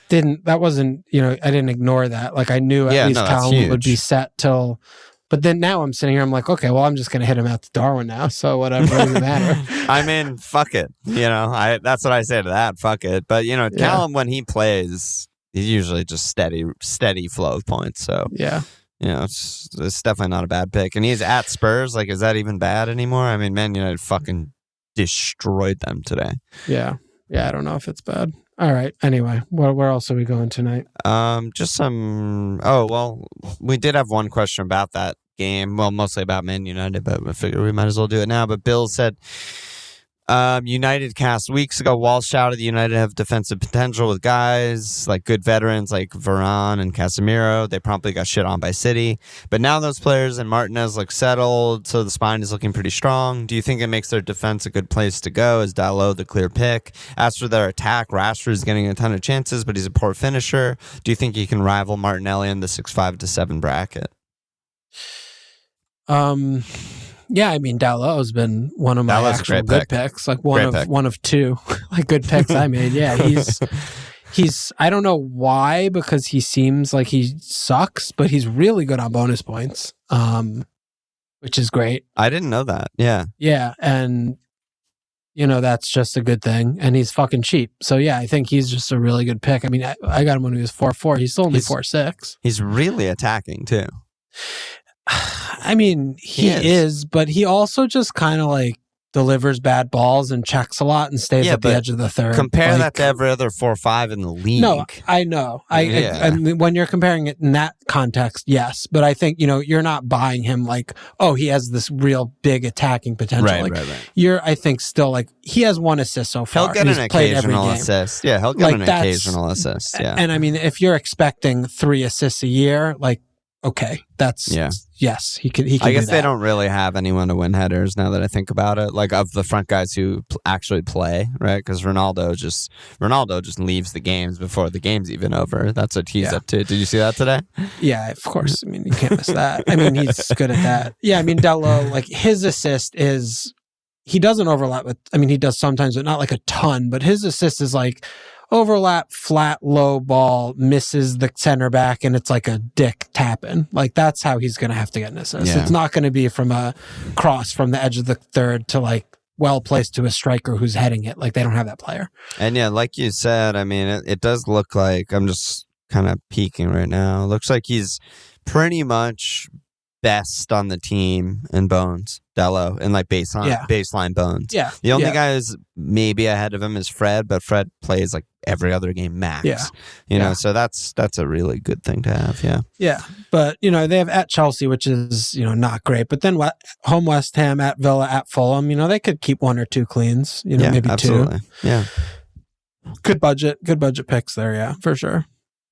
wasn't, I didn't ignore that. Like I knew at least Callum would be set till. But then now I'm sitting here, I'm like, okay, well, I'm just going to hit him out to Darwin now. So whatever, doesn't matter. I mean, fuck it. That's what I say to that. Fuck it. But, Callum, when he plays, he's usually just steady flow of points. So, it's definitely not a bad pick. And he's at Spurs. Like, is that even bad anymore? I mean, Man United fucking destroyed them today. Yeah. Yeah, I don't know if it's bad. All right. Anyway, where else are we going tonight? Just some. Oh, well, we did have one question about that game. Well, mostly about Man United, but I figured we might as well do it now. But Bill said, United cast weeks ago, Walsh shouted United have defensive potential with guys like good veterans like Varane and Casemiro. They promptly got shit on by City. But now those players and Martinez look settled, so the spine is looking pretty strong. Do you think it makes their defense a good place to go? Is Dalot the clear pick? As for their attack, Rashford is getting a ton of chances, but he's a poor finisher. Do you think he can rival Martinelli in the 6'5" to 7 bracket? Yeah, I mean, Dalot's been one of my actual good picks. Like one of 2 like good picks I made. Yeah, he's I don't know why, because he seems like he sucks, but he's really good on bonus points, which is great. I didn't know that. Yeah. Yeah, and that's just a good thing, and he's fucking cheap. So yeah, I think he's just a really good pick. I mean, I got him when he was 4.4. He's still only 4.6. He's really attacking too. I mean, he is, but he also just kind of like delivers bad balls and checks a lot and stays at the edge of the third. Compare that to every other 4-5 in the league. No, I know. I mean, when you're comparing it in that context, yes. But I think, you're not buying him like, oh, he has this real big attacking potential. Right. You're, I think, still like, he has 1 assist so far. He'll get an occasional assist. Yeah, he'll get an occasional assist. Yeah. And I mean, if you're expecting 3 assists a year, like, okay, that's yes, he can. I guess do that. they don't really have anyone to win headers now that I think about it. Like of the front guys who actually play, right? Because Ronaldo just leaves the games before the game's even over. That's what he's up to. Did you see that today? Yeah, of course. I mean, you can't miss that. I mean, he's good at that. Yeah, I mean, Dello, like his assist is, he doesn't overlap with, I mean, he does sometimes, but not like a ton. But his assist is like overlap, flat, low ball, misses the center back, and it's like a dick tapping. Like that's how he's going to have to get an assist. Yeah. It's not going to be from a cross from the edge of the third to like well placed to a striker who's heading it. Like they don't have that player. And yeah, like you said, I mean, it does look like, I'm just kind of peeking right now. It looks like he's pretty much best on the team in bones, Dello, and like baseline bones. Yeah. The only guy who's maybe ahead of him is Fred, but Fred plays like every other game max. Yeah. You know, so that's a really good thing to have. Yeah. Yeah. But, you know, they have at Chelsea, which is, you know, not great. But then home West Ham, at Villa, at Fulham, you know, they could keep one or two cleans, you know, maybe absolutely. 2. Yeah. Good budget picks there. Yeah, for sure.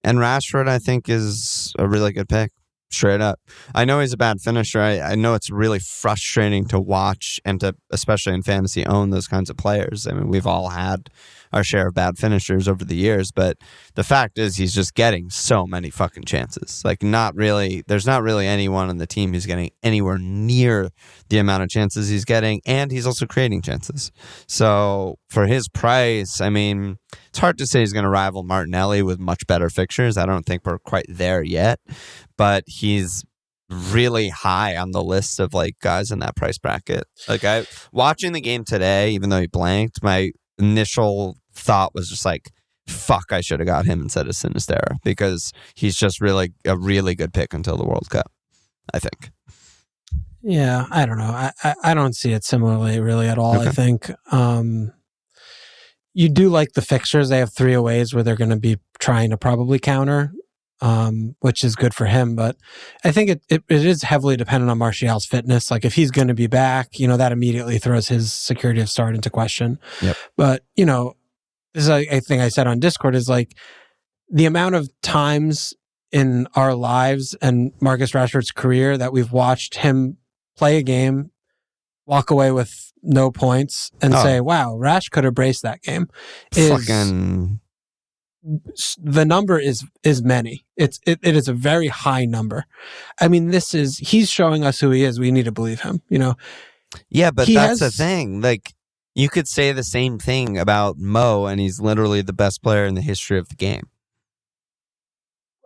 And Rashford, I think, is a really good pick. Straight up. I know he's a bad finisher. I know it's really frustrating to watch and to, especially in fantasy, own those kinds of players. I mean, we've all had our share of bad finishers over the years, but the fact is he's just getting so many fucking chances. Like there's not really anyone on the team who's getting anywhere near the amount of chances he's getting, and he's also creating chances. So for his price, I mean, it's hard to say he's going to rival Martinelli with much better fixtures. I don't think we're quite there yet, but he's really high on the list of like guys in that price bracket. Like watching the game today, even though he blanked, my initial thought was just like, fuck, I should have got him instead of Sinisterra, because he's just really a really good pick until the World Cup, I think. Yeah, I don't know. I don't see it similarly really at all. Okay. I think you do like the fixtures. They have 3 aways where they're going to be trying to probably counter, which is good for him. But I think it is heavily dependent on Martial's fitness. Like if he's going to be back, you know, that immediately throws his security of start into question. Yep. But, you know, this is a thing I said on Discord is like the amount of times in our lives and Marcus Rashford's career that we've watched him play a game, walk away with no points, and say, wow, Rash could have braced that game. The number is many. It is a very high number. I mean, he's showing us who he is. We need to believe him, you know? Yeah, but that's the thing. Like, you could say the same thing about Mo, and he's literally the best player in the history of the game.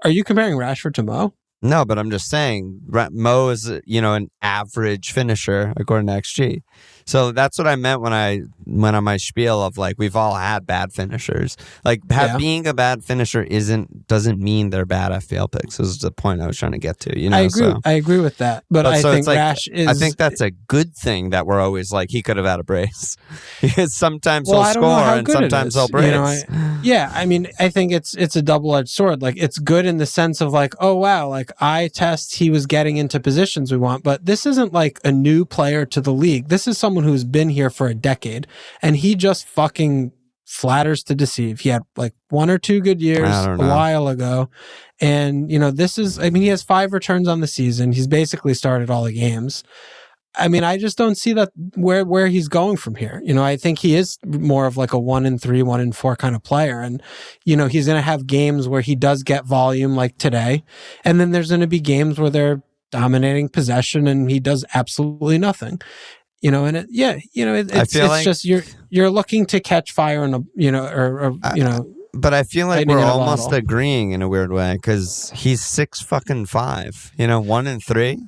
Are you comparing Rashford to Mo? No, but I'm just saying Mo is, you know, an average finisher according to XG. So that's what I meant when I went on my spiel of like, we've all had bad finishers. Like being a bad finisher doesn't mean they're bad FPL picks. This is the point I was trying to get to. You know, I agree with that. But I think like, Rash is. I think that's a good thing that we're always like, he could have had a brace. Because sometimes he'll score and sometimes he'll brace. You know, I mean, I think it's a double-edged sword. Like it's good in the sense of like, oh wow, like eye test, he was getting into positions we want, but this isn't like a new player to the league. This is someone who's been here for a decade, and he just fucking flatters to deceive. He had like 1 or 2 good years a while ago, and you know, he has 5 returns on the season. He's basically started all the games. I mean, I just don't see that where he's going from here. You know, I think he is more of like a 1 in 3, 1 in 4 kind of player. And, you know, he's going to have games where he does get volume like today. And then there's going to be games where they're dominating possession and he does absolutely nothing. You know, and it's like, just you're looking to catch fire in a, you know, but I feel like we're almost agreeing in a weird way because he's 6'5", you know, 1 in 3.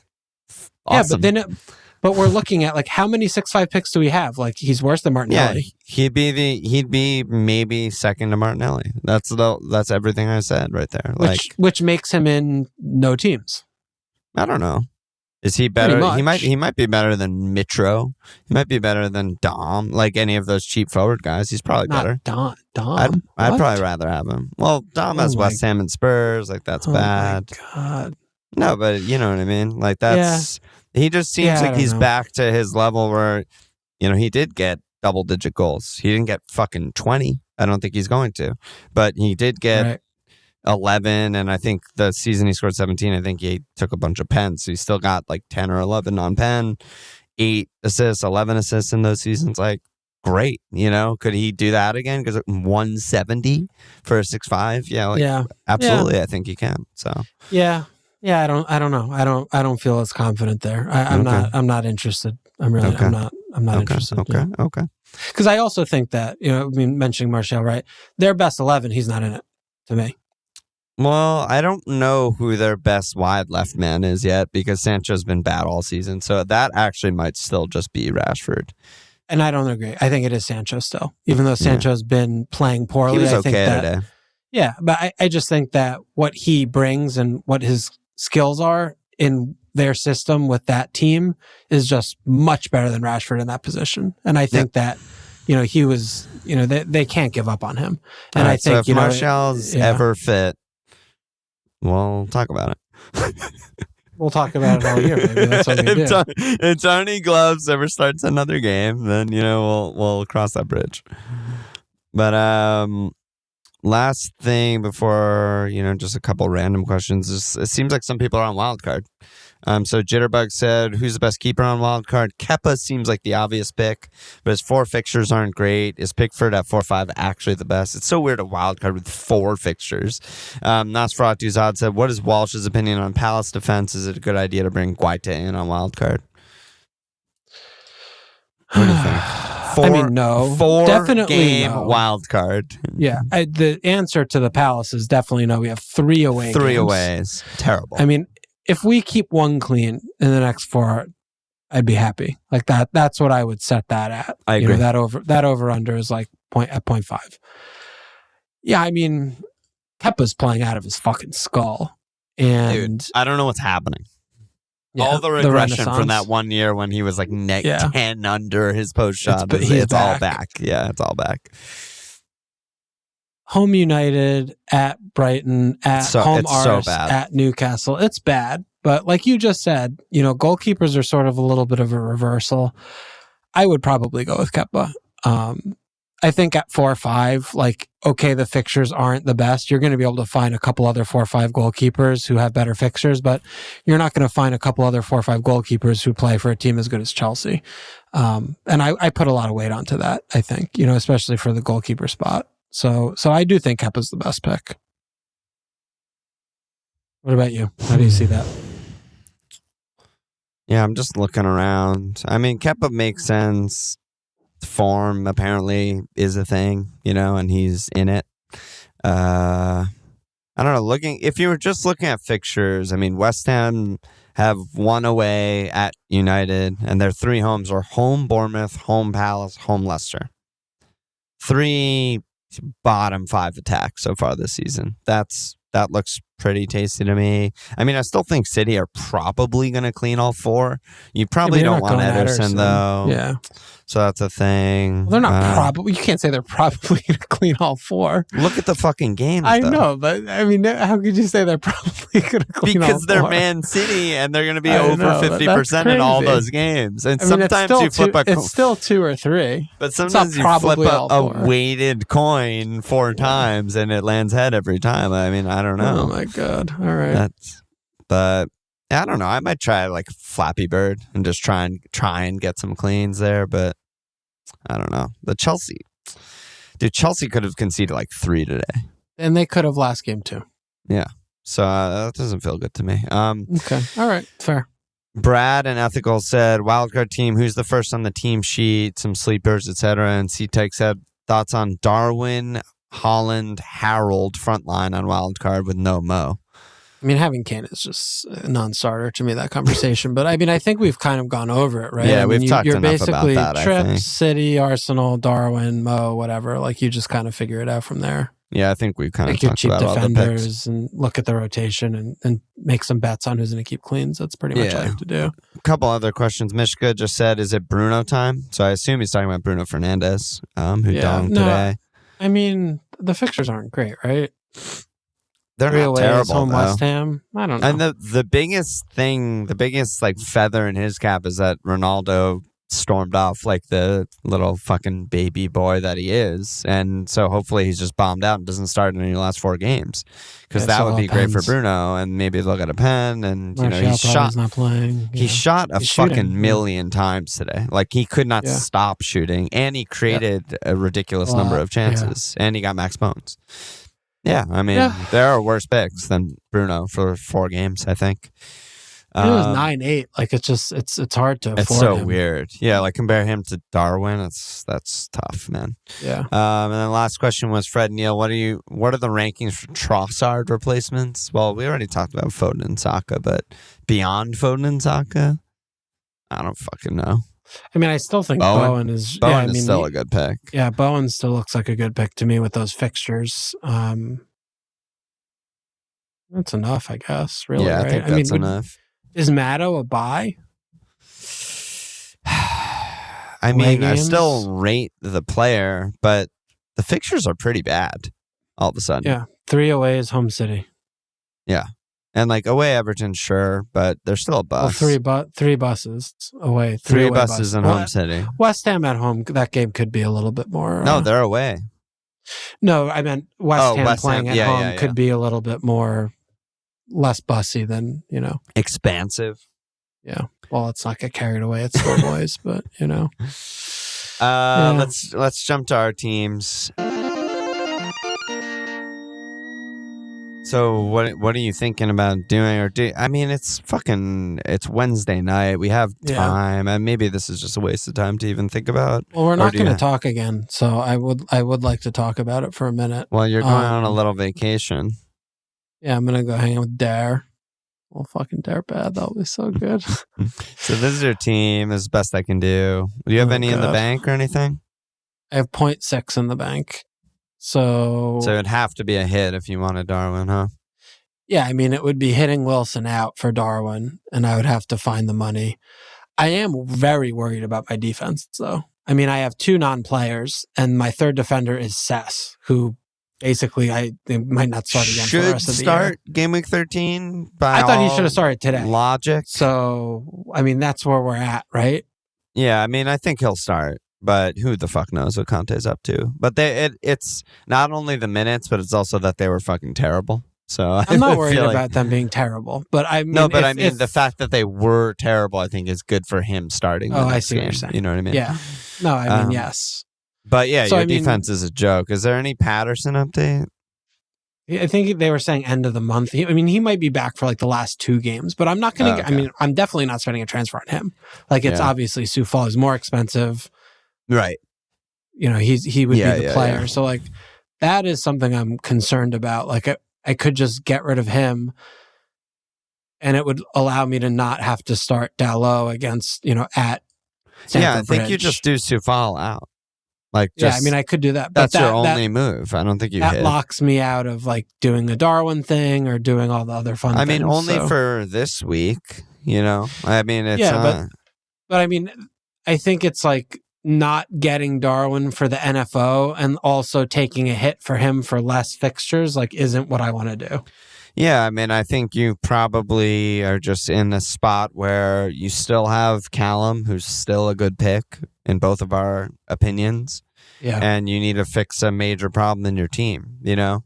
Awesome. Yeah, but we're looking at like how many 6'5" picks do we have? Like he's worse than Martinelli. Yeah, he'd be maybe second to Martinelli. That's everything I said right there. Which makes him in no teams. I don't know. Is he better? He might be better than Mitro. He might be better than Dom. Like any of those cheap forward guys, he's probably better. Dom. I'd probably rather have him. Well, Dom has West Ham and Spurs. Like that's bad. My God. No, but you know what I mean. Like that's. Yeah. He just seems like he's back to his level where, you know, he did get double-digit goals. He didn't get fucking 20. I don't think he's going to, but he did get 11, and I think the season he scored 17, I think he took a bunch of pens. So he still got like 10 or 11 on pen, 8 assists, 11 assists in those seasons. Like, great. Could he do that again? Because 170 for a 6'5"? Yeah, absolutely. Yeah. I think he can. So yeah. I don't know. I don't feel as confident there. I'm not interested. I'm not interested. Okay. Because I also think that, mentioning Martial, right? Their best 11, he's not in it to me. Well, I don't know who their best wide left man is yet because Sancho's been bad all season. So that actually might still just be Rashford. And I don't agree. I think it is Sancho still. Even though Sancho's been playing poorly. He was I think okay today. Yeah, but I just think that what he brings and what his skills are in their system with that team is just much better than Rashford in that position. And I think that, he was, they can't give up on him. And I think, so if Martial's ever fit, we'll talk about it. We'll talk about it all year. Maybe that's what we do. If Tony Gloves ever starts another game, then we'll cross that bridge. But last thing before just a couple random questions. It seems like some people are on Wildcard. So Jitterbug said, "Who's the best keeper on Wildcard?" Kepa seems like the obvious pick, but his 4 fixtures aren't great. Is Pickford at 4-5 actually the best? It's so weird a Wildcard with 4 fixtures. Nosferatu Zad said, "What is Walsh's opinion on Palace defense? Is it a good idea to bring Guaita in on Wildcard?" What do you think? No. 4 definitely game no. Wildcard. Yeah. The answer to the Palace is definitely no. We have 3 away games. 3 aways. Terrible. If we keep 1 clean in the next 4, I'd be happy. Like that. That's what I would set that at. I agree. That over under is like at 0.5. Yeah, Kepa's playing out of his fucking skull. And dude, I don't know what's happening. Yeah, all the regression from that 1 year when he was like 10 under his post shot. It's all back. Yeah, it's all back. Home United, at Brighton, at home Arsenal, at Newcastle. It's bad. But like you just said, goalkeepers are sort of a little bit of a reversal. I would probably go with Kepa. I think at 4-5, the fixtures aren't the best. You're going to be able to find a couple other 4-5 goalkeepers who have better fixtures, but you're not going to find a couple other 4-5 goalkeepers who play for a team as good as Chelsea. And I put a lot of weight onto that, I think, especially for the goalkeeper spot. So I do think Kepa's the best pick. What about you? How do you see that? Yeah, I'm just looking around. Kepa makes sense. Form apparently is a thing, and he's in it. I don't know. If you were just looking at fixtures, West Ham have 1 away at United, and their 3 homes are home Bournemouth, home Palace, home Leicester. 3 bottom 5 attacks so far this season. That looks pretty tasty to me. I still think City are probably going to clean all 4. You probably don't want Ederson, though. Yeah. So that's a thing. Well, they're not probably. You can't say they're probably going to clean all 4. Look at the fucking games. I know, but how could you say they're probably going to clean all 4? Because they're Man City and they're going to be over 50% in all those games. And sometimes you flip it's still 2 or 3. But sometimes you flip a weighted coin 4 times and it lands head every time. I don't know. Oh my God. All right. But I don't know. I might try like Flappy Bird and just try and get some cleans there, but I don't know. Chelsea could have conceded like 3 today. And they could have last game too. Yeah. So that doesn't feel good to me. Okay. All right. Fair. Brad and Ethical said, wildcard team, who's the first on the team sheet, some sleepers, etc. And C-Tech said, thoughts on Darwin, Holland, Harold frontline on wildcard with no Mo. Having Kane is just a non-starter to me, that conversation. But I think we've kind of gone over it, right? Yeah, we've talked enough about that, You're I basically think. Tripp, City, Arsenal, Darwin, Mo, whatever. Like, you just kind of figure it out from there. Yeah, I think we've kind of your talked cheap about all the picks. defenders and look at the rotation and make some bets on who's going to keep cleans. That's pretty much all you have to do. A couple other questions. Mishka just said, is it Bruno time? So I assume he's talking about Bruno Fernandes, who donged today. The fixtures aren't great, right? They're not terrible, home though. West Ham. I don't know. And the biggest thing, like feather in his cap is that Ronaldo stormed off like the little fucking baby boy that he is. And so hopefully he's just bombed out and doesn't start in any last 4 games, because that would be great for Bruno. And maybe they'll get a pen. And he's shot. Not playing. He shot a fucking million times today. Like, he could not stop shooting, and he created a ridiculous number of chances, and he got max bones. Yeah, I mean, there are worse picks than Bruno for 4 games, I think. It was 9-8. Like, it's hard to afford. It's so him. weird. Yeah, like, compare him to Darwin. That's tough, man. Yeah. And then last question was Fred Neal. What are the rankings for Trossard replacements? Well, we already talked about Foden and Saka, but beyond Foden and Saka, I don't fucking know. I mean, I still think Bowen is still a good pick. Yeah, Bowen still looks like a good pick to me with those fixtures. That's enough, I guess. Really, yeah, right? I think that's enough. Is Matto a buy? I mean, I still rate the player, but the fixtures are pretty bad all of a sudden. Yeah, 3 away is home city. Yeah. And like away Everton, sure, but they're still a bus. Well, 3 buses away. 3 buses in home city. West Ham at home, that game could be a little bit more. No, they're away. No, I meant West Ham playing at home could be a little bit more less bussy than, expansive. Yeah. Well, let's not get carried away. It's still boys, but Let's jump to our teams. So what are you thinking about doing? I mean, it's Wednesday night. We have time, and maybe this is just a waste of time to even think about. Well, we're not going to talk again, so I would like to talk about it for a minute. Well, you're going on a little vacation. Yeah, I'm going to go hang out with Dare. Well, fucking Dare bad. That'll be so good. So this is your team. This is the best I can do. Do you have any in the bank or anything? I have 0.6 in the bank. So it'd have to be a hit if you wanted Darwin, huh? Yeah, I mean, it would be hitting Wilson out for Darwin, and I would have to find the money. I am very worried about my defense, though. I mean, I have 2 non-players, and my third defender is Sess, who basically they might not start again for the rest of the year. Should start Gameweek 13 I thought he should have started today. Logic. So, I mean, that's where we're at, right? Yeah, I mean, I think he'll start. But who the fuck knows what Conte's up to? But it's not only the minutes, but it's also that they were fucking terrible. So I'm not worried about them being terrible. But I mean, the fact that they were terrible, I think, is good for him starting. I see what you're saying. You know what I mean? Yeah. No, I mean, yes. But yeah, so, your defense is a joke. Is there any Patterson update? I think they were saying end of the month. He might be back for like the last 2 games, but I'm not going to. Okay. I mean, I'm definitely not spending a transfer on him. Like, it's obviously Sioux Falls is more expensive. Right. He would be the player. Yeah. So like that is something I'm concerned about. Like I could just get rid of him and it would allow me to not have to start Dalot against, at Stamford I think Bridge. you just do Soufal out. Like I mean, I could do that. But that's your only move. I don't think you that locks me out of like doing a Darwin thing or doing all the other fun things. I mean, only for this week, I mean, it's but I mean, I think it's like not getting Darwin for the NFO and also taking a hit for him for less fixtures, like, isn't what I want to do. Yeah, I mean, I think you probably are just in a spot where you still have Callum, who's still a good pick in both of our opinions. Yeah. And you need to fix a major problem in your team, Yeah.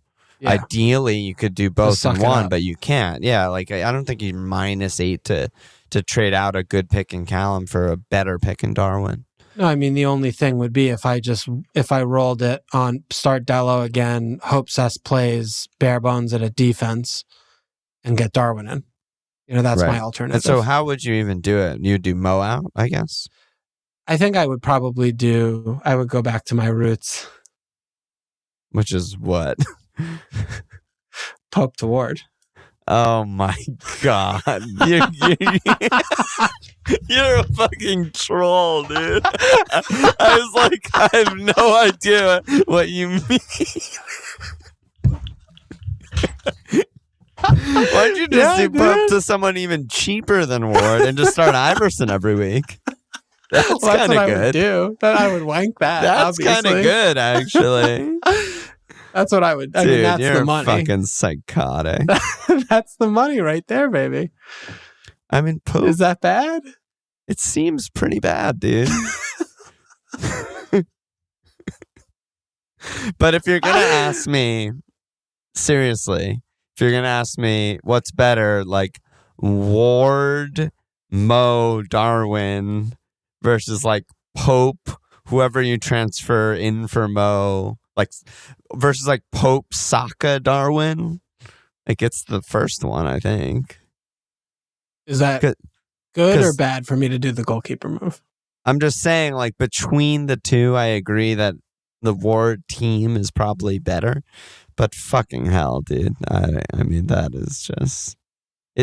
Ideally, you could do both in one, but you can't. Yeah, like, I don't think you're -8 to trade out a good pick in Callum for a better pick in Darwin. No, I mean, the only thing would be if I rolled it on start Dalot again, hope Sess plays bare bones at a defense and get Darwin in. That's my alternative. And so how would you even do it? You'd do Mo out, I guess? I think I would probably I would go back to my roots. Which is what? Pope to Ward. Oh my God. You're a fucking troll, dude. I was like, I have no idea what you mean. Why'd you just do Pope to someone even cheaper than Ward and just start Iverson every week? That's kind of good. I would wank that. That's kind of good, actually. That's what I would. I Dude, mean, that's you're the money. Fucking psychotic. That's the money right there, baby. I mean, Pope. Is that bad? It seems pretty bad, dude. But if you're going to ask me, seriously, if you're going to ask me what's better, like Ward, Mo, Darwin versus like Pope, whoever you transfer in for Mo, like versus like Pope, Saka, Darwin, like it's the first one, I think. Is that good or bad for me to do the goalkeeper move? I'm just saying, like between the two, I agree that the Ward team is probably better, but fucking hell, dude. I mean, that is just...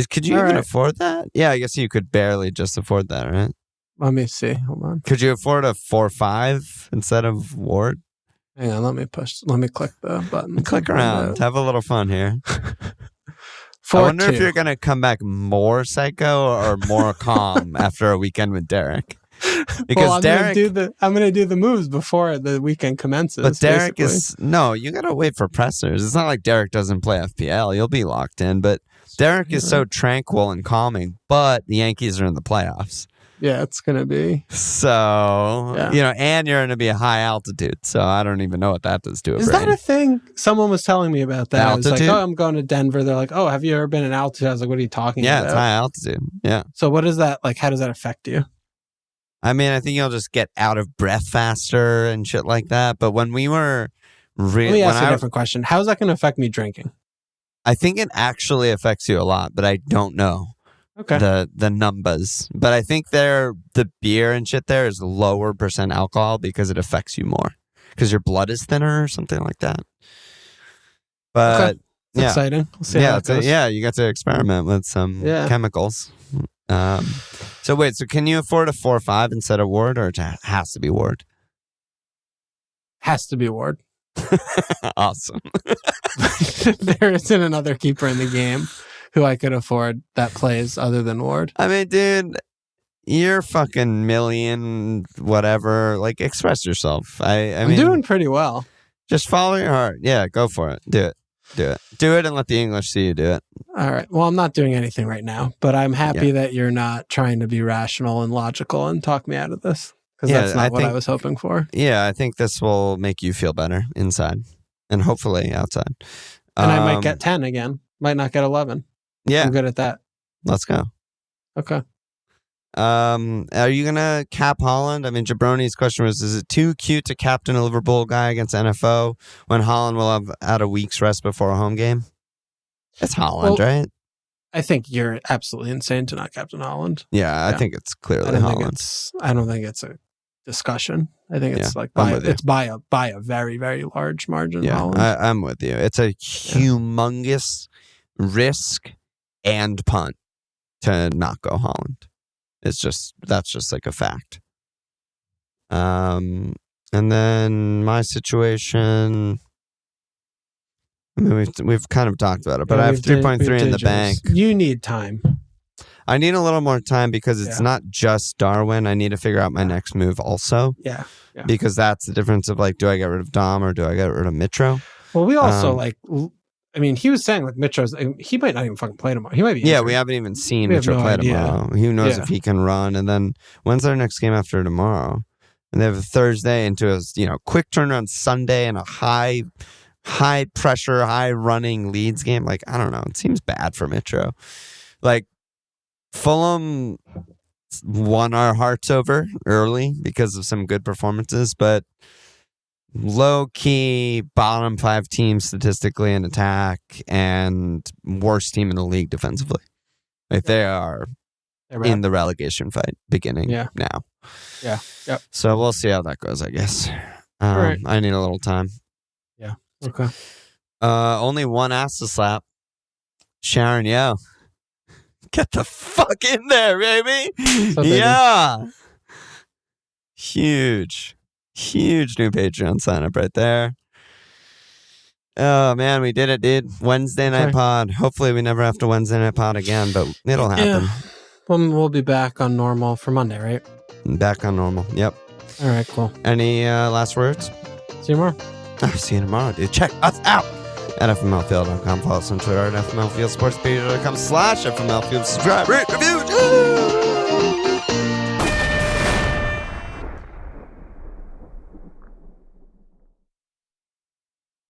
Could you even afford that? Yeah, I guess you could barely just afford that, right? Let me see. Hold on. Could you afford a 4-5 instead of Ward? Hang on, let me click the button. Click around. Have a little fun here. I wonder if you're going to come back more psycho or more calm after a weekend with Derek. Because I'm gonna do the moves before the weekend commences. But Derek you gotta wait for pressers. It's not like Derek doesn't play FPL. You'll be locked in. But Derek is so tranquil and calming. But the Yankees are in the playoffs. Yeah, it's gonna be. So and you're gonna be a high altitude. So I don't even know what that does to a brain. Is that a thing? Someone was telling me about that. Altitude? I was like, I'm going to Denver. They're like, oh, have you ever been in altitude? I was like, what are you talking about? Yeah, it's high altitude. Yeah. So what is that like? How does that affect you? I mean, I think you'll just get out of breath faster and shit like that. But when we were... Let me ask you a different question. How is that going to affect me drinking? I think it actually affects you a lot, but I don't know the numbers. But I think the beer and shit there is lower % alcohol because it affects you more. Because your blood is thinner or something like that. But... It's exciting. We'll see how that goes. You get to experiment with some chemicals. So wait, can you afford a 4-5 instead of Ward, or it has to be Ward? Has to be Ward. Awesome. There isn't another keeper in the game who I could afford that plays other than Ward. I mean, dude, you're fucking million whatever. Like, express yourself. I'm doing pretty well. Just follow your heart. Yeah, go for it. Do it. Do it and let the English see you do it. All right. Well, I'm not doing anything right now, but I'm happy that you're not trying to be rational and logical and talk me out of this, because that's not what I was hoping for. Yeah, I think this will make you feel better inside and hopefully outside. And I might get 10 again. Might not get 11. Yeah. I'm good at that. Let's go. Okay. Are you going to cap Haaland? I mean, Jabroni's question was, is it too cute to captain a Liverpool guy against NFO when Haaland will have had a week's rest before a home game? It's Haaland, right? I think you're absolutely insane to not captain Haaland. Yeah, I think it's clearly Haaland. I don't think it's a discussion. I think it's by a very, very large margin. Yeah, I'm with you. It's a humongous risk and punt to not go Haaland. That's just like a fact. And then my situation, I mean, we've kind of talked about it, but I have 3.3 in the bank. You need time. I need a little more time because it's not just Darwin. I need to figure out my next move also. Yeah. Because that's the difference of like, do I get rid of Dom or do I get rid of Mitro? Well, we also I mean, he was saying like Mitro's, he might not even fucking play tomorrow. He might be injured. Yeah, we haven't even seen Mitro play tomorrow. Who knows if he can run? And then when's their next game after tomorrow? And they have a Thursday into a quick turnaround Sunday and a high pressure, high running Leeds game. Like, I don't know. It seems bad for Mitro. Like, Fulham won our hearts over early because of some good performances, but low-key bottom 5 team statistically in attack and worst team in the league defensively. Like they are in the relegation fight beginning now. Yeah. Yep. So we'll see how that goes, I guess. Right. I need a little time. Yeah. Okay. Only one ass to slap. Sharon, yo. Get the fuck in there, baby. Yeah. Huge new Patreon sign up right there. Oh man, we did it, dude. Wednesday night pod. Hopefully we never have to Wednesday night pod again, but it'll happen. Yeah. We'll be back on normal for Monday, right? Back on normal. Yep. All right, cool. Any last words? See you tomorrow. I'll see you tomorrow, dude. Check us out at FMLFPL.com. Follow us on Twitter at FMLFieldSportsPage.com/FMLField. Subscribe, rate, review.